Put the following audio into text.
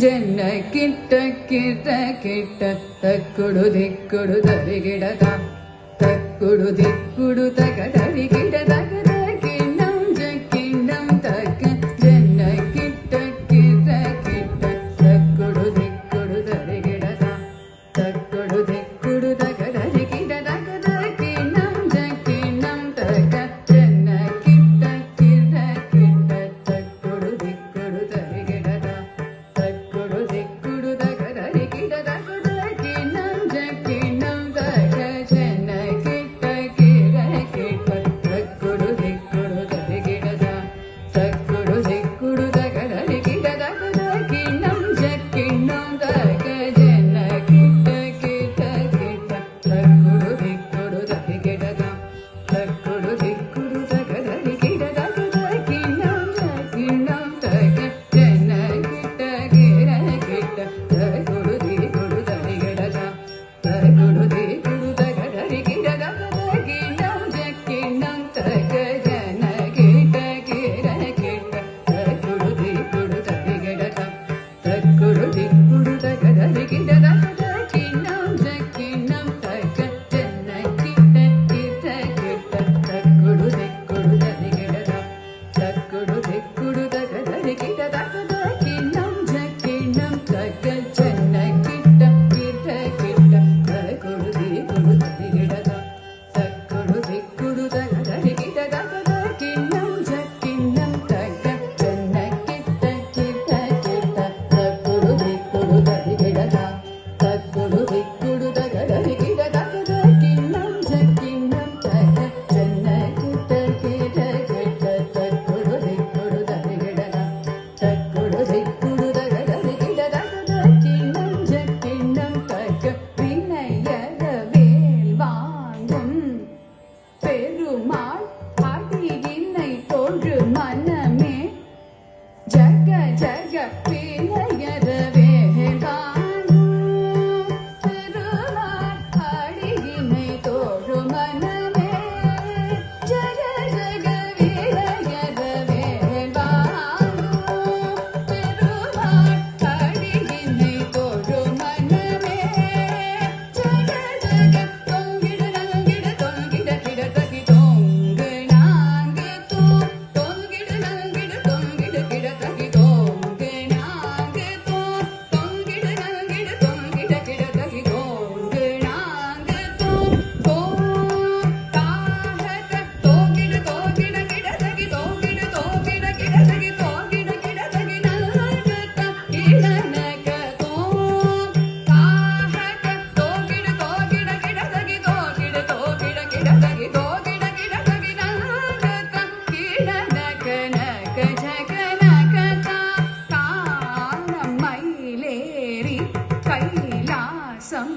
ಜನ ಕಿಟ್ಟ ಕಿಟ್ಟ ಕಿಟ್ಟ ತಕ್ಕುಡು ದಿಕ್ಕುಡು ತರಿಗಿಡದ ತಕ್ಕುಡು ದಿಕ್ಕುಡು ತಗ ತರಿಗಿಡದ ಕಿಣ್ಣಂ ಜಕ್ಕಿಣ್ಣಂ ತಕ್ಕ ಜನ ಕಿಟ್ಟ ಕಿಟ್ಟ ಕಿಟ್ಟ ತಕ್ಕುಡು ದಿಕ್ಕುಡು ತರಿಗಿಡದ ತಕ್ಕುಡು ದಿಕ್ಕುಡು ತಗ ತರಿಗಿಡದ ಕಿಣ್ಣಂ ಜಕ್ಕಿಣ್ಣಂ ತಕ್ಕ ಜನ ಕಿಟ್ಟ ಕಿಟ್ಟ ಕಿಟ್ಟ ತಕ್ಕುಡು ದಿಕ್ಕುಡು ತರಿಗಿಡದ ತಕ್ಕುಡು ದಿಕ್ಕುಡು ತಗ ತರಿಗಿಡದ ಕಿಣ್ಣಂ ಜಕ್ಕಿಣ್ಣಂ ತಕ್ಕ ಜನ ಕಿಟ್ಟ ಕಿಟ್ಟ ಕಿಟ್ಟ ತಕ್ಕುಡು ದಿಕ್ಕುಡು ತರಿಗಿಡದ ತಕ್ಕುಡು ದಿಕ್ಕುಡು ತಗ ತರಿಗಿಡದ ಕಿಣ್ಣಂ ಜಕ್ಕಿಣ್ಣಂ ತಕ್ಕ ಜನ ಕಿಟ್ಟ ಕಿಟ್ಟ ಕಿಟ್ಟ ತಕ್ಕುಡು ದಿಕ್ಕುಡು ತರಿಗಿಡದ ತಕ್ಕುಡು ದಿಕ್ಕುಡು ತಗ ತರಿಗಿಡದ ಕಿಣ್ಣಂ ಜಕ್ಕಿಣ್ಣಂ ತಕ್ಕ ಜನ ಕಿಟ್ಟ ಕಿಟ್ಟ ಕಿಟ್ಟ ತಕ್ಕುಡು ದಿಕ್ಕುಡು ತರಿಗಿಡದ ತಕ್ಕುಡು ದಿಕ್ಕುಡು ತಗ ತರಿಗಿಡದ ಕಿಣ್ಣಂ ಜಕ್ಕಿಣ್ಣಂ ತಕ್ಕ ಜನ ಕಿಟ್ಟ ಕಿಟ್ಟ ಕಿಟ್ಟ ತಕ್ಕುಡು ದಿಕ್ಕುಡು ತರಿಗಿಡದ ತಕ್ಕುಡು ದಿಕ್ಕುಡು ತಗ ತರಿಗಿಡದ ಕಿಣ್ಣಂ ಜಕ್ಕಿಣ್ಣಂ ತಕ್ಕ ಜನ ಕಿಟ್ಟ ಕಿಟ್ಟ ಕಿಟ್ಟ ತಕ್ಕುಡು ದಿಕ್ಕುಡು ತರಿಗಿಡದ ತಕ್ಕುಡು ದಿಕ್ಕುಡು ತಗ ತರಿಗಿಡದ ಕಿಣ್ಣಂ ಜಕ್ಕಿಣ್ಣಂ ತಕ್ಕ ಜನ ಕಿಟ್ಟ ಕಿಟ್ಟ ಕಿಟ್ಟ ತಕ್ಕುಡು ದಿಕ್ಕುಡು ತರಿಗಿಡದ ತಕ್ಕುಡು ದಿಕ್ಕುಡು ತಗ ತರಿಗಿಡದ ಕಿಣ್ಣಂ ಜಕ್ಕಿಣ್ಣಂ ತಕ್ಕ ಜನ ಕಿಟ್ಟ ಕಿಟ್ಟ ಕಿಟ್ಟ ತಕ್ಕುಡು ದಿಕ್ಕುಡು ತರಿಗಿಡದ ತಕ್ಕುಡು ದಿಕ್ಕುಡು ತಗ ತರಿಗಿಡದ ಕಿಣ್ಣಂ ಜಕ್ಕಿಣ್ಣಂ ತಕ್ಕ ಜನ ಕಿಟ್ಟ ಕಿಟ್ಟ ಕಿಟ್ಟ ತಕ್ಕುಡು ದಿಕ್ಕುಡು ತರಿಗಿಡದ ತಕ್ಕುಡು ದಿಕ್ಕುಡು ತಗ ತರಿಗಿಡದ ಕಿಣ್ಣಂ ಜಕ್ಕಿಣ್ಣಂ ತಕ್ಕ வினையற வேல் வாங்கும் பெருமாள் அடியினை தொழு மனமே ஜக ஜக வினையற வேல் வாங்கும் பெருமாள் அடியினை தொழு மனமே ஜக ஜக வினையற வேல் வாங்கும் பெருமாள் அடியினை தொழு மனமே ஜக ஜக தொங்கிட நங்கிட தொங்கிட கிடதகி தொங்கு நாங்கு தூ தொங்கிட நங்கிட தொங்கிட கிடதகி தொங்கு நாங்கு தூ தொங்கிட நங்கிட தொங்கிட கிடதகி தொங்கு நாங்கு தூ தோ தாஹக தோங்கிட தோங்கிட கிடதகி தோங்கிட தோங்கிட கிடதகி தோங்கிட கிடதகி நல்கத கிடனக தோ தாஹக தோங்கிட தோங்கிட கிடதகி தோங்கிட தோங்கிட கிடதகி தோங்கிட கிடதகி நல்கத கிடனக நக ஜகனக தா காண மயிலேறி கைலாசம்